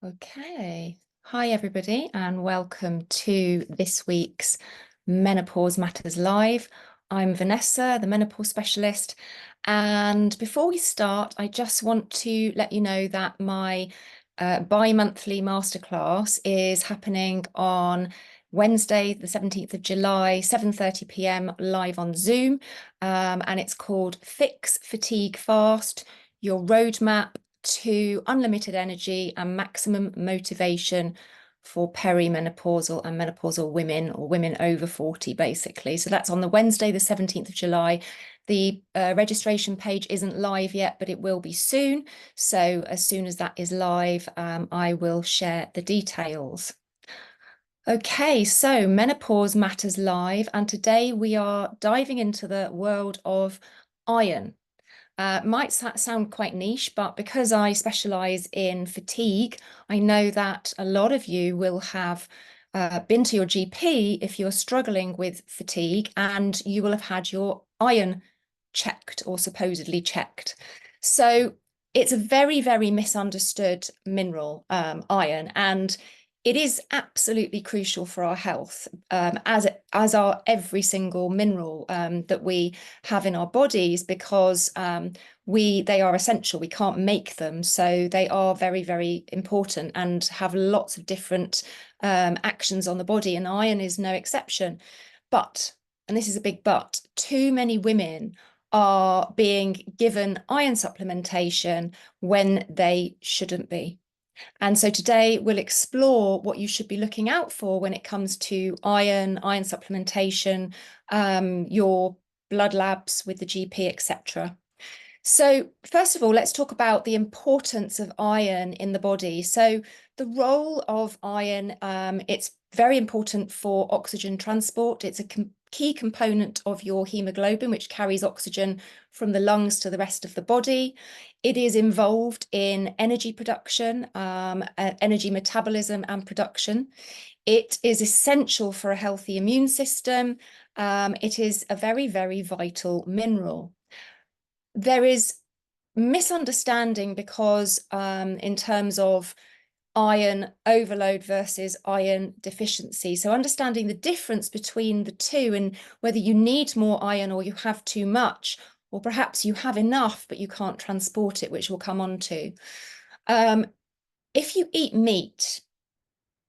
Okay. Hi, everybody, and welcome to this week's Menopause Matters Live. I'm Vanessa, the Menopause Specialist. And before we start, I just want to let you know that my bi-monthly masterclass is happening on Wednesday, the 17th of July, 7:30 p.m. live on Zoom. And it's called Fix Fatigue Fast, Your Roadmap to Unlimited Energy and Maximum Motivation for Perimenopausal and Menopausal women, or women over 40, basically. So that's on the Wednesday, the 17th of July. The registration page isn't live yet, but it will be soon. So as soon as that is live, I will share the details. Okay, so Menopause Matters Live, and today we are diving into the world of iron. Might sound quite niche, but because I specialize in fatigue, I know that a lot of you will have been to your GP if you're struggling with fatigue, and you will have had your iron checked or supposedly checked. So it's a very, very misunderstood mineral, iron, and it is absolutely crucial for our health, as are every single mineral that we have in our bodies, because they are essential. We can't make them, so they are very, very important and have lots of different actions on the body, and iron is no exception. But, and this is a big but, too many women are being given iron supplementation when they shouldn't be. And so today we'll explore what you should be looking out for when it comes to iron supplementation, your blood labs with the GP, etc. So first of all, let's talk about the importance of iron in the body. So the role of iron, it's very important for oxygen transport. It's a key component of your hemoglobin, which carries oxygen from the lungs to the rest of the body. It is involved in energy production, energy metabolism and production. It is essential for a healthy immune system. It is a very, very vital mineral. There is misunderstanding because in terms of iron overload versus iron deficiency. So understanding the difference between the two and whether you need more iron or you have too much, or perhaps you have enough but you can't transport it, which we'll come on to. If you eat meat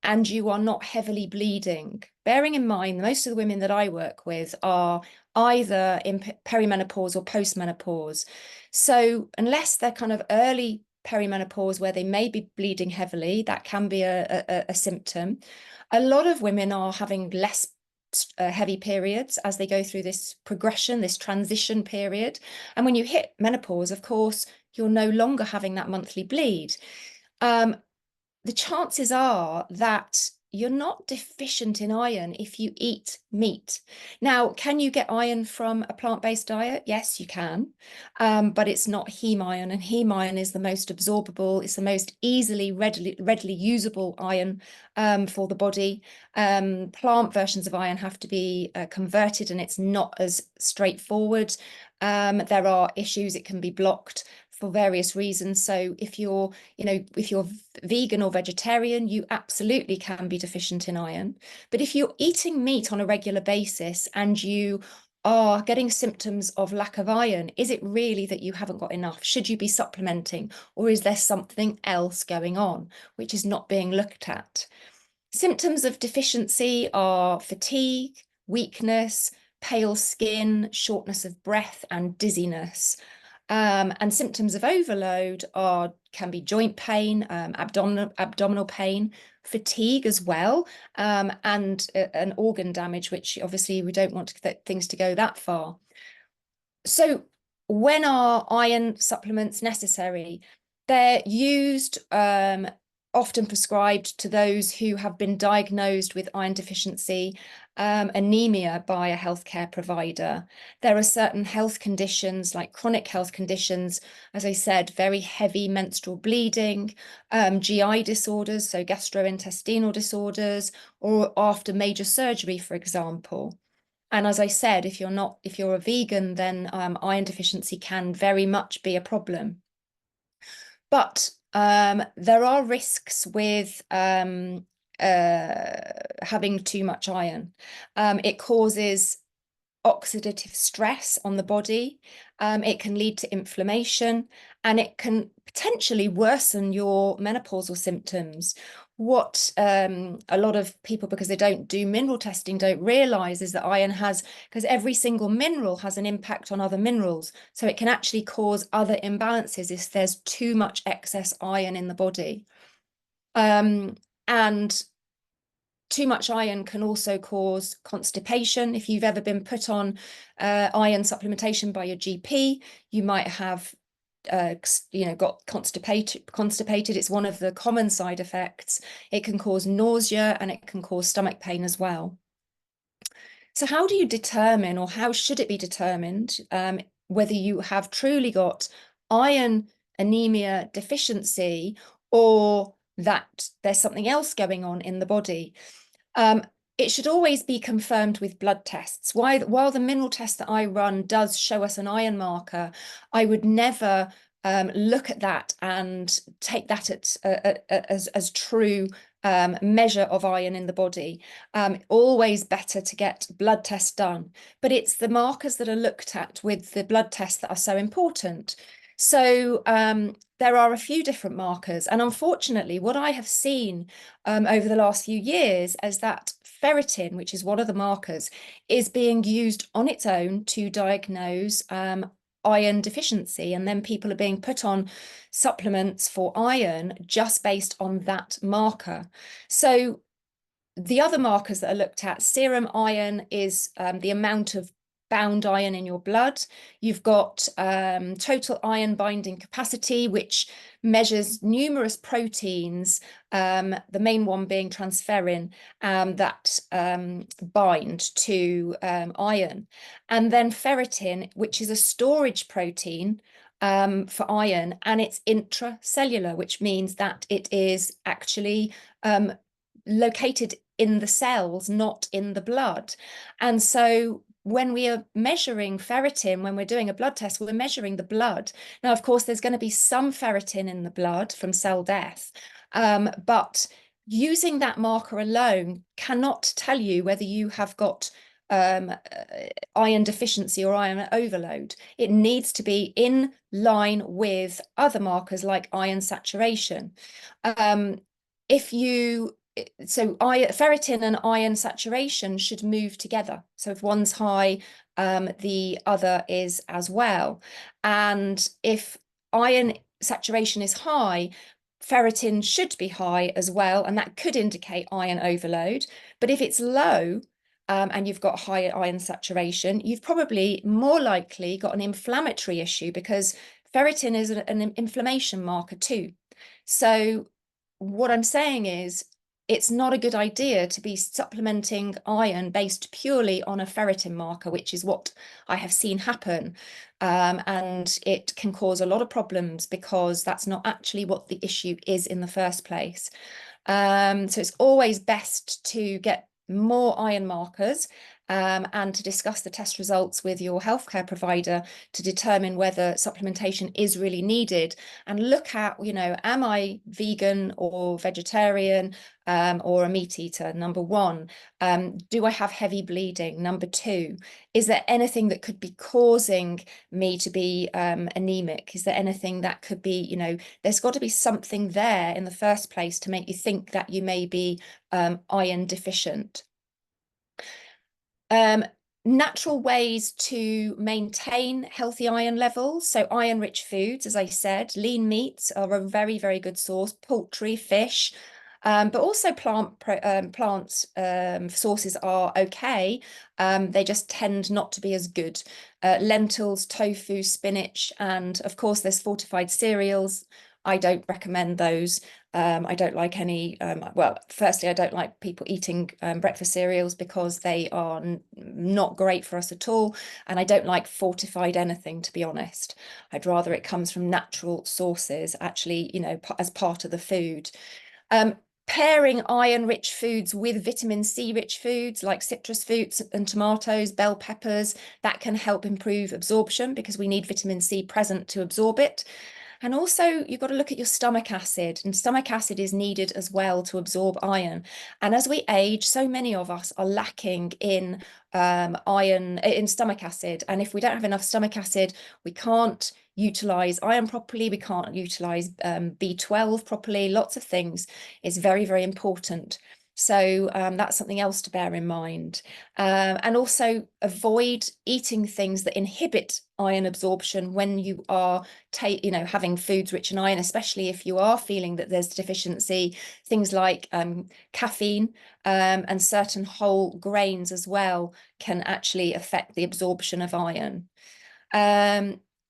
and you are not heavily bleeding, bearing in mind most of the women that I work with are either in perimenopause or postmenopause. So unless they're kind of early perimenopause where they may be bleeding heavily, that can be a symptom. A lot of women are having less heavy periods as they go through this progression, this transition period. And when you hit menopause, of course, you're no longer having that monthly bleed. The chances are that you're not deficient in iron if you eat meat. Now, can you get iron from a plant-based diet? Yes, you can, but it's not heme iron, and heme iron is the most absorbable. It's the most readily usable iron for the body. Plant versions of iron have to be converted, and it's not as straightforward. There are issues; it can be blocked for various reasons. So if you're vegan or vegetarian, you absolutely can be deficient in iron. But if you're eating meat on a regular basis and you are getting symptoms of lack of iron, is it really that you haven't got enough? Should you be supplementing, or is there something else going on which is not being looked at? Symptoms of deficiency are fatigue, weakness, pale skin, shortness of breath, and dizziness. And symptoms of overload can be joint pain, abdominal pain, fatigue as well, and an organ damage, which obviously we don't want things to go that far. So when are iron supplements necessary? They're used, often prescribed to those who have been diagnosed with iron deficiency, anemia by a healthcare provider. There are certain health conditions, like chronic health conditions, as I said, very heavy menstrual bleeding, GI disorders, so gastrointestinal disorders, or after major surgery, for example. And as I said, if you're a vegan, then iron deficiency can very much be a problem. But There are risks with having too much iron. It causes oxidative stress on the body. It can lead to inflammation, and it can potentially worsen your menopausal symptoms. What a lot of people, because they don't do mineral testing, don't realize is that iron has, because every single mineral has an impact on other minerals. So it can actually cause other imbalances if there's too much excess iron in the body. And too much iron can also cause constipation. If you've ever been put on iron supplementation by your GP, you might have got constipated. It's one of the common side effects. It can cause nausea and it can cause stomach pain as well. So how do you determine, or how should it be determined, whether you have truly got iron anemia deficiency or that there's something else going on in the body? It should always be confirmed with blood tests. While the mineral test that I run does show us an iron marker, I would never look at that and take that as true measure of iron in the body. Always better to get blood tests done, but it's the markers that are looked at with the blood tests that are so important. So there are a few different markers, and unfortunately, what I have seen over the last few years is that ferritin, which is one of the markers, is being used on its own to diagnose iron deficiency, and then people are being put on supplements for iron just based on that marker. So the other markers that are looked at, serum iron is the amount of bound iron in your blood. You've got total iron binding capacity, which measures numerous proteins, the main one being transferrin, that bind to iron. And then ferritin, which is a storage protein for iron, and it's intracellular, which means that it is actually located in the cells, not in the blood. And so when we are measuring ferritin, when we're doing a blood test, we're measuring the blood. Now, of course, there's going to be some ferritin in the blood from cell death, but using that marker alone cannot tell you whether you have got iron deficiency or iron overload. It needs to be in line with other markers like iron saturation. Ferritin and iron saturation should move together. So if one's high, the other is as well. And if iron saturation is high, ferritin should be high as well, and that could indicate iron overload. But if it's low, and you've got high iron saturation, you've probably more likely got an inflammatory issue, because ferritin is an inflammation marker too. So what I'm saying is, it's not a good idea to be supplementing iron based purely on a ferritin marker, which is what I have seen happen. And it can cause a lot of problems because that's not actually what the issue is in the first place. So it's always best to get more iron markers and to discuss the test results with your healthcare provider to determine whether supplementation is really needed, and look at, am I vegan or vegetarian or a meat eater? Number one. Do I have heavy bleeding? Number two. Is there anything that could be causing me to be anemic? Is there anything that could be, there's got to be something there in the first place to make you think that you may be iron deficient. Natural ways to maintain healthy iron levels. So iron-rich foods, as I said, lean meats are a very, very good source, poultry, fish, but also plant sources are okay. They just tend not to be as good. Lentils, tofu, spinach, and of course there's fortified cereals. I don't recommend those. I don't like any, well, firstly, I don't like people eating breakfast cereals because they are not great for us at all. And I don't like fortified anything, to be honest. I'd rather it comes from natural sources, actually, as part of the food. Pairing iron-rich foods with vitamin C-rich foods like citrus fruits and tomatoes, bell peppers, that can help improve absorption because we need vitamin C present to absorb it. And also, you've got to look at your stomach acid, and stomach acid is needed as well to absorb iron. And as we age, so many of us are lacking in iron, in stomach acid. And if we don't have enough stomach acid, we can't utilize iron properly, we can't utilize B12 properly, lots of things. It's very, very important. So that's something else to bear in mind. And also avoid eating things that inhibit iron absorption when you are having foods rich in iron, especially if you are feeling that there's deficiency. Things like caffeine and certain whole grains as well can actually affect the absorption of iron.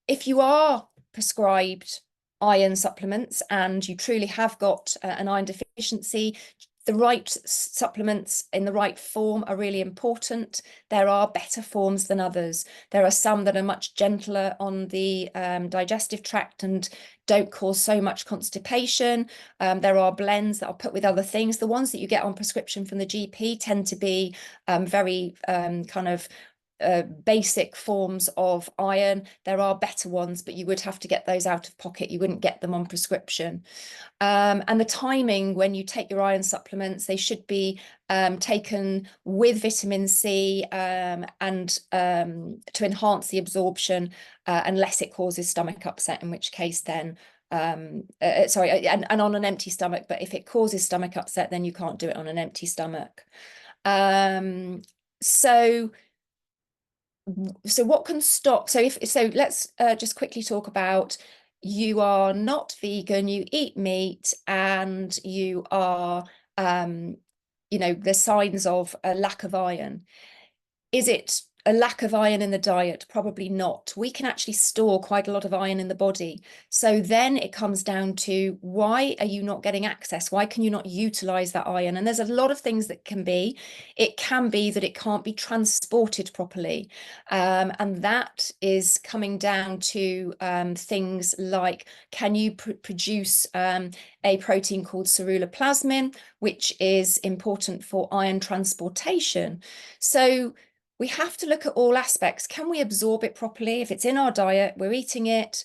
If you are prescribed iron supplements and you truly have got an iron deficiency, the right supplements in the right form are really important. There are better forms than others. There are some that are much gentler on the digestive tract and don't cause so much constipation. There are blends that are put with other things. The ones that you get on prescription from the GP tend to be very kind of basic forms of iron. There are better ones, but you would have to get those out of pocket. You wouldn't get them on prescription. And the timing when you take your iron supplements, they should be taken with vitamin C and to enhance the absorption, unless it causes stomach upset, in which case then sorry, and on an empty stomach. But if it causes stomach upset, then you can't do it on an empty stomach. So what can stop? So let's just quickly talk about, you are not vegan, you eat meat, and you are the signs of a lack of iron. Is it a lack of iron in the diet? Probably not. We can actually store quite a lot of iron in the body. So then it comes down to, why are you not getting access? Why can you not utilize that iron? And there's a lot of things that can be. It can be that it can't be transported properly. And that is coming down to things like, can you produce a protein called ceruloplasmin, which is important for iron transportation. So we have to look at all aspects. Can we absorb it properly? If it's in our diet, we're eating it,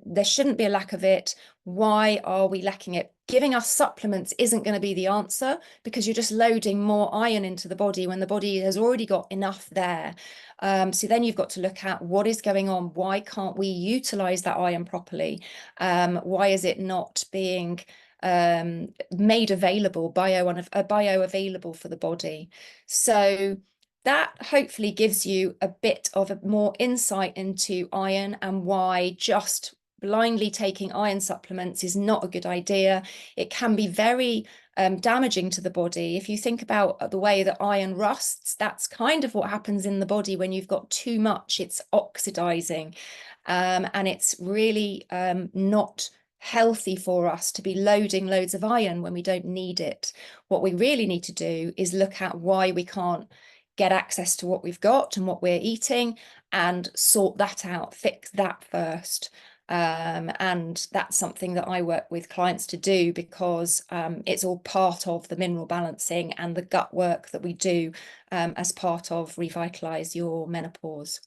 there shouldn't be a lack of it. Why are we lacking it? Giving us supplements isn't going to be the answer, because you're just loading more iron into the body when the body has already got enough there. So then you've got to look at what is going on. Why can't we utilize that iron properly? Why is it not being made available, bioavailable for the body? So that hopefully gives you a bit of a more insight into iron and why just blindly taking iron supplements is not a good idea. It can be very damaging to the body. If you think about the way that iron rusts, that's kind of what happens in the body when you've got too much. It's oxidizing, and it's really not healthy for us to be loading loads of iron when we don't need it. What we really need to do is look at why we can't get access to what we've got and what we're eating, and sort that out, fix that first. And that's something that I work with clients to do, because it's all part of the mineral balancing and the gut work that we do as part of Revitalize Your Menopause.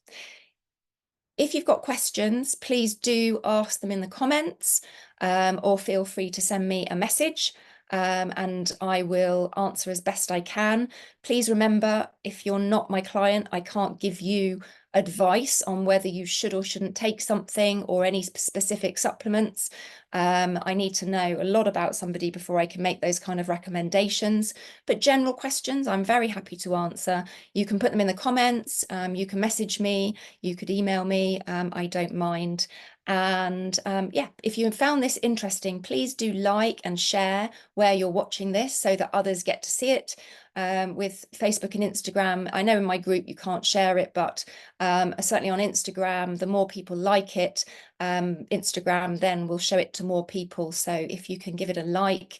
If you've got questions, please do ask them in the comments, or feel free to send me a message. And I will answer as best I can. Please remember, if you're not my client, I can't give you advice on whether you should or shouldn't take something or any specific supplements. I need to know a lot about somebody before I can make those kind of recommendations. But general questions, I'm very happy to answer. You can put them in the comments, you can message me, you could email me, I don't mind. And yeah, if you found this interesting, please do like and share where you're watching this so that others get to see it. With Facebook and Instagram, I know in my group you can't share it, but certainly on Instagram, the more people like it, Instagram then will show it to more people. So if you can give it a like,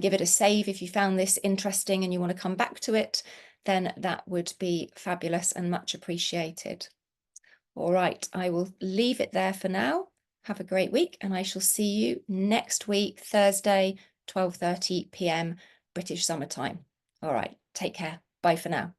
give it a save if you found this interesting and you want to come back to it, then that would be fabulous and much appreciated. All right, I will leave it there for now. Have a great week, and I shall see you next week, Thursday, 12:30 p.m. British summertime. All right, take care. Bye for now.